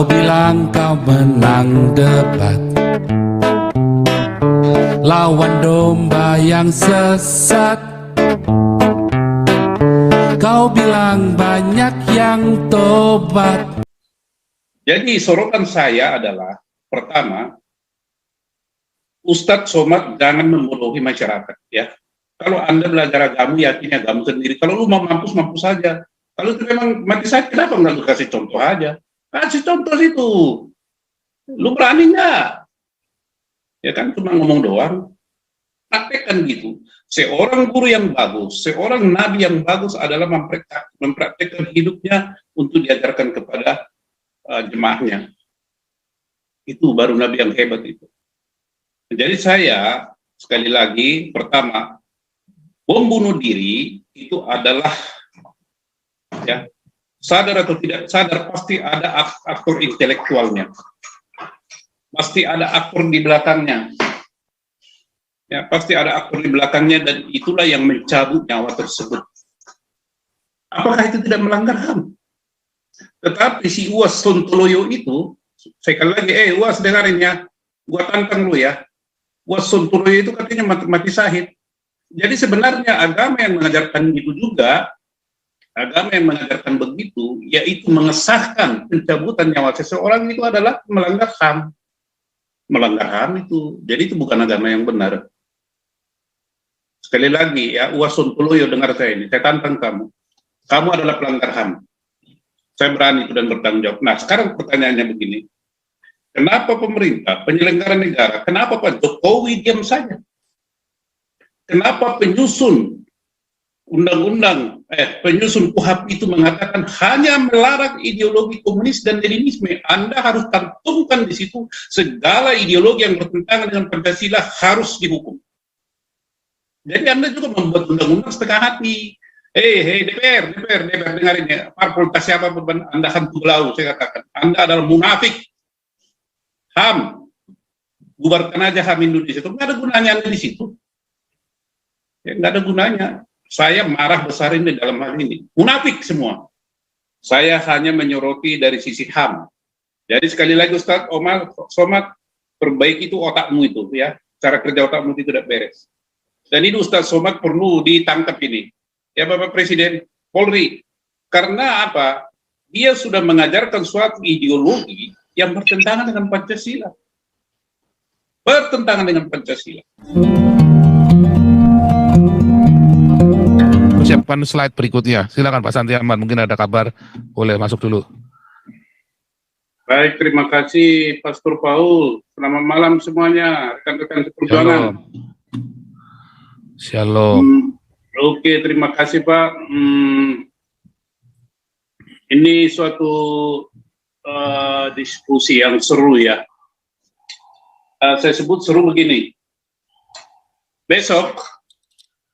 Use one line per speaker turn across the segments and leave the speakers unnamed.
Kau bilang kau menang debat, lawan domba yang sesat. Kau bilang banyak yang tobat.
Jadi sorotan saya adalah, pertama, Ustadz Somad jangan membodohi masyarakat, ya. Kalau Anda belajar agama, yakin agama sendiri. Kalau lu mau mampus, mampus saja. Kalau itu memang mati saya, kenapa nggak lu kasih contoh aja? Kasih contoh situ. Lu berani nggak? Ya kan, cuma ngomong doang. Praktekkan gitu. Seorang guru yang bagus, seorang nabi yang bagus adalah mempraktekkan hidupnya untuk diajarkan kepada jemaahnya. Itu baru nabi yang hebat itu. Jadi saya, sekali lagi, pertama, bom bunuh diri itu adalah, ya, sadar atau tidak sadar, pasti ada aktor intelektualnya. Pasti ada aktor di belakangnya. Ya, pasti ada aktor di belakangnya, dan itulah yang mencabut nyawa tersebut. Apakah itu tidak melanggar HAM? Tetapi si Uwas Sontoloyo itu, sekali lagi, Uwas dengarin ya, gua tantang lu ya. Uwas Sontoloyo itu katanya mati syahid. Jadi sebenarnya agama yang mengajarkan itu juga, agama yang mengajarkan begitu, yaitu mengesahkan pencabutan nyawa seseorang itu adalah melanggar HAM. Melanggar HAM itu, jadi itu bukan agama yang benar. Sekali lagi ya, Uwas Sontoloyo, dengar saya ini, saya tantang kamu. Kamu adalah pelanggar HAM. Saya berani itu dan bertanggung jawab. Nah, sekarang pertanyaannya begini. Kenapa pemerintah, penyelenggara negara, kenapa Pak Jokowi diam saja? Kenapa penyusun undang-undang, penyusun KUHP itu mengatakan hanya melarang ideologi komunis dan Leninisme? Anda harus cantumkan di situ segala ideologi yang bertentangan dengan Pancasila harus dihukum. Jadi Anda juga membuat undang-undang setengah hati. DPR, dengarin ya. Parpol siapa beban Anda hantu belau, saya katakan. Anda adalah munafik. HAM, bubarkan aja HAM Indonesia. Itu nggak ada gunanya Anda di situ. Ya, nggak ada gunanya. Saya marah besar ini dalam hal ini. Munafik semua. Saya hanya menyoroti dari sisi HAM. Jadi sekali lagi Ustadz Somad, perbaiki itu otakmu itu ya. Cara kerja otakmu itu tidak beres. Dan ini Ustadz Somad perlu ditangkap ini. Ya Bapak Presiden, Polri. Karena apa? Dia sudah mengajarkan suatu ideologi yang bertentangan dengan Pancasila. Bertentangan dengan Pancasila.
Siapkan slide berikutnya. Silakan Pak Santi Ahmad, mungkin ada kabar, boleh masuk dulu.
Baik, terima kasih Pastor Paul. Selamat malam semuanya, rekan-rekan seperjuangan.
Shalom.
Oke, terima kasih Pak. Ini suatu diskusi yang seru ya. Saya sebut seru begini.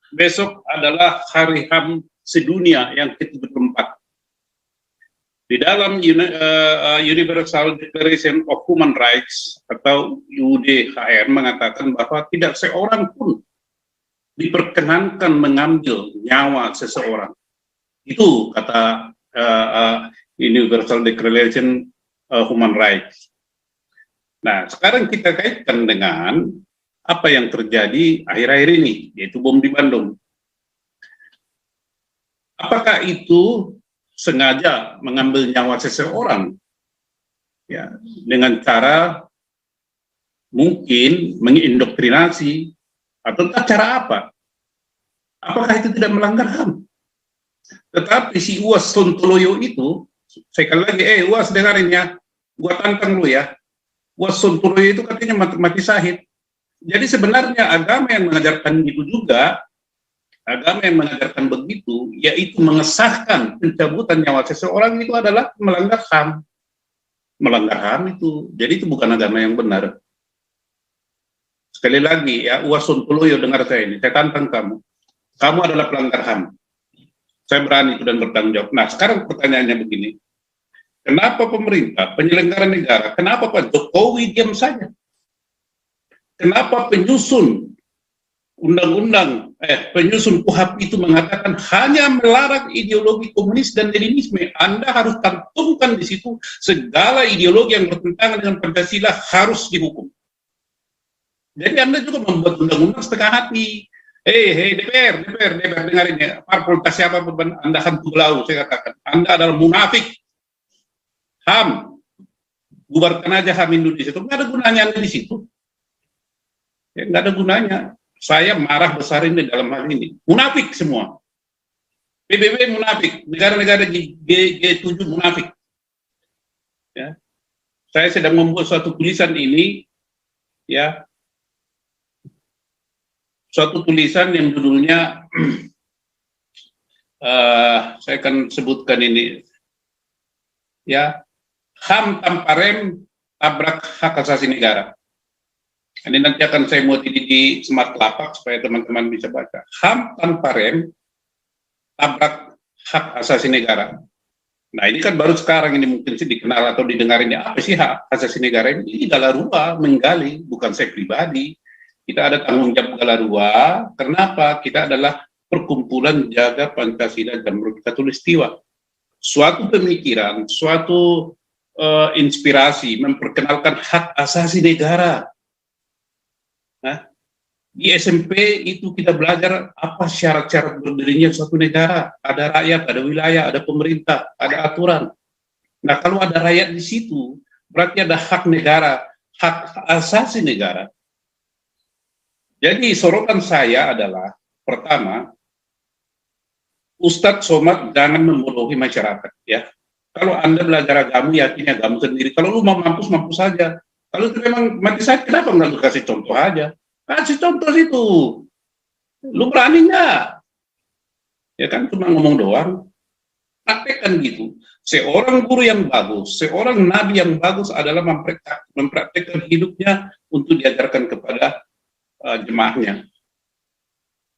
Besok adalah Hari HAM sedunia yang ke-74. Di dalam Universal Declaration of Human Rights atau UDHR mengatakan bahwa tidak seorang pun diperkenankan mengambil nyawa seseorang. Itu kata Universal Declaration of Human Rights. Nah, sekarang kita kaitkan dengan apa yang terjadi akhir-akhir ini, yaitu bom di Bandung. Apakah itu sengaja mengambil nyawa seseorang? Ya, dengan cara mungkin mengindoktrinasi, atau cara apa? Apakah itu tidak melanggar HAM? Tetapi si Uwas Sontoloyo itu, sekali lagi, Uwas dengarin ya, gua tantang lu ya. Uwas Sontoloyo itu katanya mati syahid. Jadi sebenarnya agama yang mengajarkan itu juga, agama yang mengajarkan begitu, yaitu mengesahkan pencabutan nyawa seseorang itu adalah melanggar HAM. Melanggar HAM itu, jadi itu bukan agama yang benar. Sekali lagi ya, Uwas Sontoloyo, dengar saya ini, saya tantang kamu. Kamu adalah pelanggar HAM. Saya berani itu dan bertanggung jawab. Nah, sekarang pertanyaannya begini. Kenapa pemerintah, penyelenggara negara, kenapa Pak Jokowi diam saja? Kenapa penyusun undang-undang, penyusun KUHP itu mengatakan hanya melarang ideologi komunis dan Leninisme. Anda harus cantumkan di situ segala ideologi yang bertentangan dengan Pancasila harus dihukum. Jadi Anda juga membuat undang-undang setengah hati. DPR, dengarin ya. Parpol siapa beban Anda hantu belau, saya katakan. Anda adalah munafik. HAM. Bubarkan aja HAM Indonesia. Itu nggak ada gunanya Anda di situ. Ya, nggak ada gunanya. Saya marah besar ini dalam hal ini. Munafik semua. PBB munafik. Negara-negara G7 munafik. Ya. Saya sedang membuat suatu tulisan ini, ya, suatu tulisan yang judulnya saya akan sebutkan ini, ya, HAM tanpa rem tabrak hak asasi negara. Ini nanti akan saya muat ini di Smart Lapak supaya teman-teman bisa baca. HAM tanpa rem tabrak hak asasi negara. Nah ini kan baru sekarang ini mungkin sih dikenal atau didengar ini, apa sih hak asasi negara ini? Ini Galarua menggali, bukan saya pribadi. Kita ada tanggung jawab Galarua. Kenapa? Kita adalah perkumpulan jaga Pancasila dan Bhinneka Tulistiwa. Suatu pemikiran, suatu inspirasi memperkenalkan hak asasi negara. Nah, di SMP itu kita belajar apa syarat-syarat berdirinya suatu negara. Ada rakyat, ada wilayah, ada pemerintah, ada aturan. Nah, kalau ada rakyat di situ, berarti ada hak negara, hak asasi negara. Jadi sorotan saya adalah, pertama, Ustadz Somad jangan membodohi masyarakat, ya. Kalau Anda belajar agama, yakin agama sendiri. Kalau lu mau mampus saja. Kalau itu memang mati saya, kenapa nggak lu kasih contoh aja? Kasih contoh situ. Lu berani nggak? Ya kan cuma ngomong doang. Praktekkan gitu. Seorang guru yang bagus, seorang nabi yang bagus adalah mempraktekkan hidupnya untuk diajarkan kepada jemaahnya.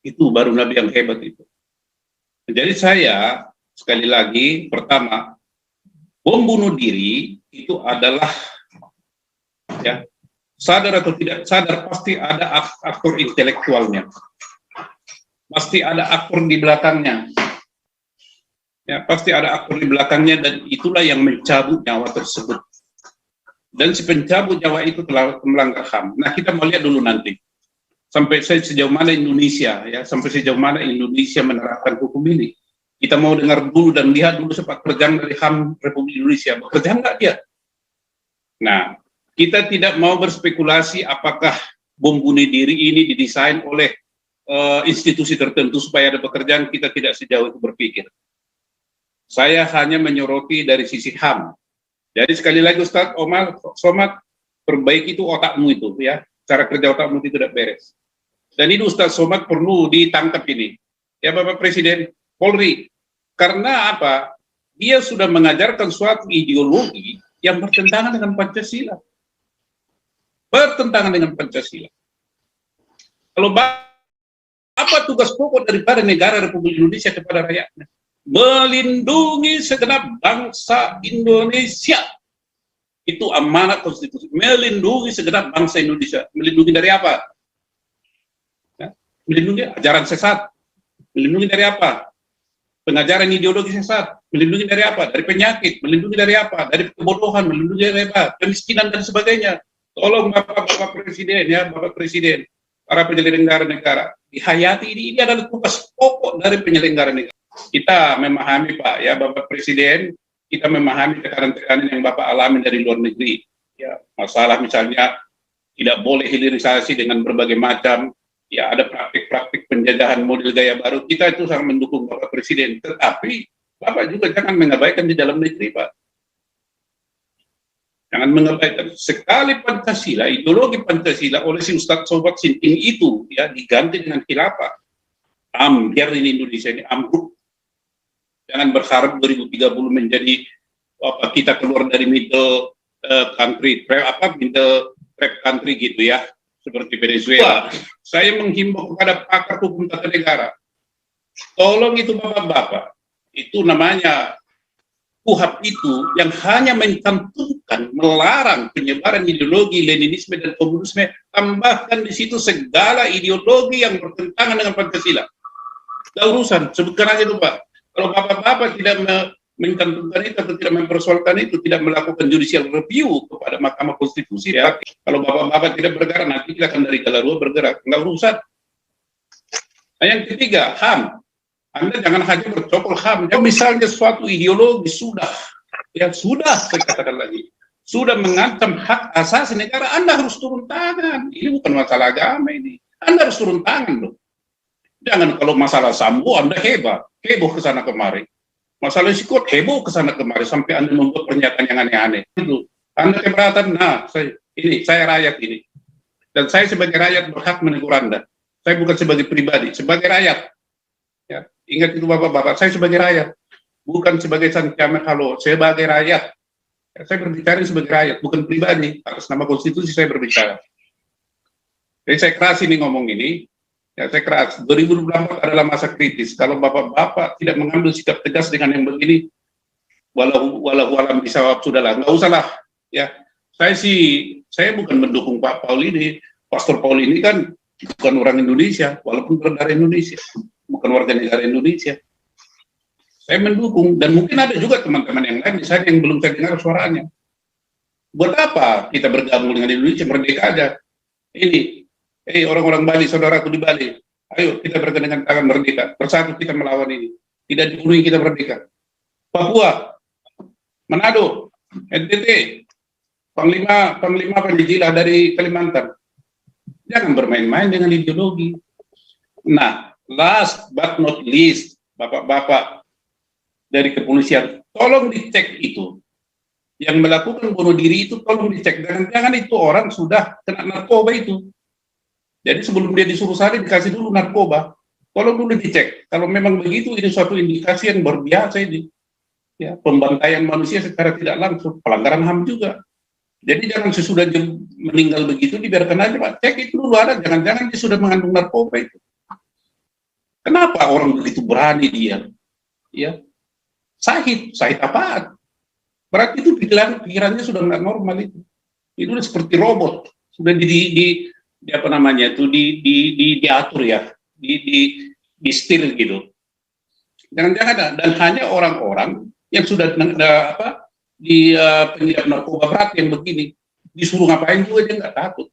Itu baru nabi yang hebat itu. Jadi saya, sekali lagi, pertama, bom bunuh diri itu adalah, ya, sadar atau tidak sadar pasti ada aktor intelektualnya, pasti ada aktor di belakangnya, ya, pasti ada aktor di belakangnya, dan itulah yang mencabut nyawa tersebut. Dan si pencabut nyawa itu telah melanggar HAM. Nah kita mau lihat dulu nanti sampai sejauh mana Indonesia, ya, sampai sejauh mana Indonesia menerapkan hukum ini. Kita mau dengar dulu dan lihat dulu sepak terjang dari HAM Republik Indonesia, bekerja nggak dia? Nah, kita tidak mau berspekulasi apakah bom bunuh diri ini didesain oleh institusi tertentu supaya ada pekerjaan, kita tidak sejauh itu berpikir. Saya hanya menyoroti dari sisi HAM. Jadi sekali lagi Ustadz Somad, perbaiki itu otakmu itu, ya. Cara kerja otakmu itu tidak beres. Dan ini Ustadz Somad perlu ditangkap ini. Ya Bapak Presiden, Polri, karena apa? Dia sudah mengajarkan suatu ideologi yang bertentangan dengan Pancasila. Bertentangan dengan Pancasila. Kalau apa tugas pokok daripada negara Republik Indonesia kepada rakyatnya? Melindungi segenap bangsa Indonesia. Itu amanat konstitusi. Melindungi segenap bangsa Indonesia. Melindungi dari apa? Ya, melindungi ajaran sesat. Melindungi dari apa? Pengajaran ideologi sesat. Melindungi dari apa? Dari penyakit. Melindungi dari apa? Dari kebodohan. Melindungi dari apa? Kemiskinan dan sebagainya. Tolong Bapak Presiden, ya, Bapak Presiden, para penyelenggara negara, dihayati ini adalah tugas pokok dari penyelenggara negara. Kita memahami Pak, ya Bapak Presiden, kita memahami tekanan-tekanan yang Bapak alami dari luar negeri. Ya, masalah misalnya tidak boleh hilirisasi dengan berbagai macam, ya ada praktik-praktik penjajahan model gaya baru. Kita itu sangat mendukung Bapak Presiden, tetapi Bapak juga jangan mengabaikan di dalam negeri Pak. Jangan mengabaikan. Sekali Pancasila, ideologi Pancasila oleh si Ustadz Sobat Sinting itu, ya, diganti dengan khilafah. Biar ini Indonesia ini ambruk. Jangan berharap 2030 menjadi apa, kita keluar dari middle country, middle trap country gitu ya, seperti Venezuela. Saya menghimbau kepada pakar hukum tata negara, tolong itu bapak-bapak, itu namanya KUHP itu yang hanya mencantumkan, melarang penyebaran ideologi Leninisme dan komunisme, tambahkan di situ segala ideologi yang bertentangan dengan Pancasila. Tidak urusan, sebutkan aja itu Pak. Kalau Bapak-Bapak tidak mencantumkan itu atau tidak mempersoalkan itu, tidak melakukan judicial review kepada Mahkamah Konstitusi, ya. Kalau Bapak-Bapak tidak bergerak, nanti kita akan dari Galarua bergerak. Enggak urusan. Nah, yang ketiga, HAM. Anda jangan hanya bercokol HAM. Ya, misalnya suatu ideologi sudah, saya katakan lagi, sudah mengancam hak asasi negara, Anda harus turun tangan. Ini bukan masalah agama ini. Anda harus turun tangan loh. Jangan kalau masalah Sambo, Anda heboh ke sana kemari. Masalah Sikot, heboh ke sana kemari sampai Anda membuat pernyataan yang aneh-aneh. Itu. Anda keberatan, saya rakyat ini. Dan saya sebagai rakyat berhak menegur Anda. Saya bukan sebagai pribadi, sebagai rakyat. Ya, ingat itu Bapak-Bapak, saya sebagai rakyat, bukan sebagai Santiago Halo, sebagai rakyat. Ya, saya berbicara sebagai rakyat, bukan pribadi. Atas nama konstitusi saya berbicara. Jadi saya keras ini ngomong ini, ya saya keras. 2024 adalah masa kritis. Kalau Bapak-Bapak tidak mengambil sikap tegas dengan yang begini, walau alam bisawab, sudahlah, nggak usah lah. Ya, saya bukan mendukung Pak Paul ini. Pastor Paul ini kan bukan orang Indonesia, walaupun berdarah Indonesia. Bukan warga negara Indonesia. Saya mendukung, dan mungkin ada juga teman-teman yang lain misalnya yang belum saya dengar suaranya. Buat apa kita bergabung dengan Indonesia, merdeka aja. Ini, orang-orang Bali, saudaraku di Bali, ayo kita bergandengan tangan merdeka, bersatu kita melawan ini. Tidak dibunuhi kita merdeka. Papua, Manado, NTT, Panglima Panjila dari Kalimantan. Jangan bermain-main dengan ideologi. Nah, last but not least, Bapak-Bapak dari kepolisian, tolong dicek itu. Yang melakukan bunuh diri itu tolong dicek. Jangan itu orang sudah kena narkoba itu. Jadi sebelum dia disuruh sari dikasih dulu narkoba. Tolong dulu dicek. Kalau memang begitu, ini suatu indikasi yang luar biasa ini. Ya, pembantaian manusia secara tidak langsung, pelanggaran HAM juga. Jadi jangan sesudah meninggal begitu dibiarkan aja Pak. Cek itu dulu ada. Jangan-jangan dia sudah mengandung narkoba itu. Kenapa orang begitu berani dia? Ya, sahid apaan? Berarti itu pikirannya sudah nggak normal itu. Itu udah seperti robot, sudah diatur ya, di setir gitu. Jangan-jangan dan hanya orang-orang yang sudah pengidap narkoba berat yang begini disuruh ngapain juga dia nggak takut.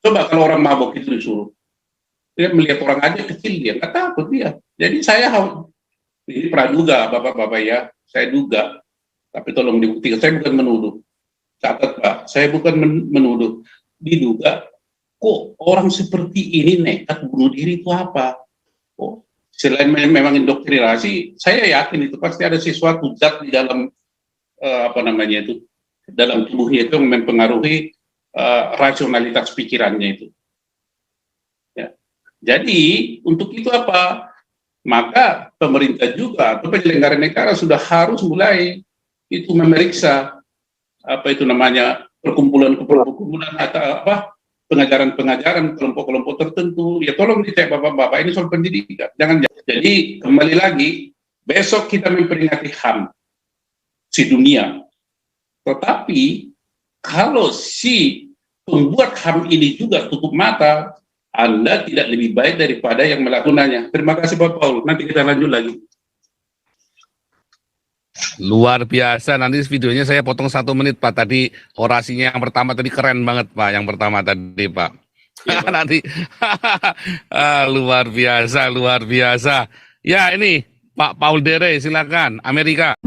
Coba kalau orang mabok itu disuruh. Dia melihat orang aja kecil dia nggak takut dia. Jadi saya ini praduga Bapak-Bapak ya, saya duga, tapi tolong dibuktikan. Saya bukan menuduh, catat Pak, saya bukan menuduh, diduga. Kok orang seperti ini nekat bunuh diri itu apa? Oh, selain memang indoktrinasi, saya yakin itu pasti ada sesuatu zat di dalam dalam tubuhnya itu yang mempengaruhi rasionalitas pikirannya itu. Jadi untuk itu apa? Maka pemerintah juga atau penyelenggara negara sudah harus mulai itu memeriksa perkumpulan atau pengajaran kelompok-kelompok tertentu. Ya tolong dicek Bapak-Bapak, ini soal pendidikan. Jangan. Jadi kembali lagi, besok kita memperingati HAM sedunia. Tetapi kalau si pembuat HAM ini juga tutup mata, Anda tidak lebih baik daripada yang melakukannya. Terima kasih Pak Paul. Nanti kita lanjut lagi.
Luar biasa. Nanti videonya saya potong 1 menit Pak. Tadi orasinya yang pertama tadi keren banget Pak. Yang pertama tadi Pak. Ya, Pak. Nanti luar biasa. Ya ini Pak Paul Dere, silakan. Amerika.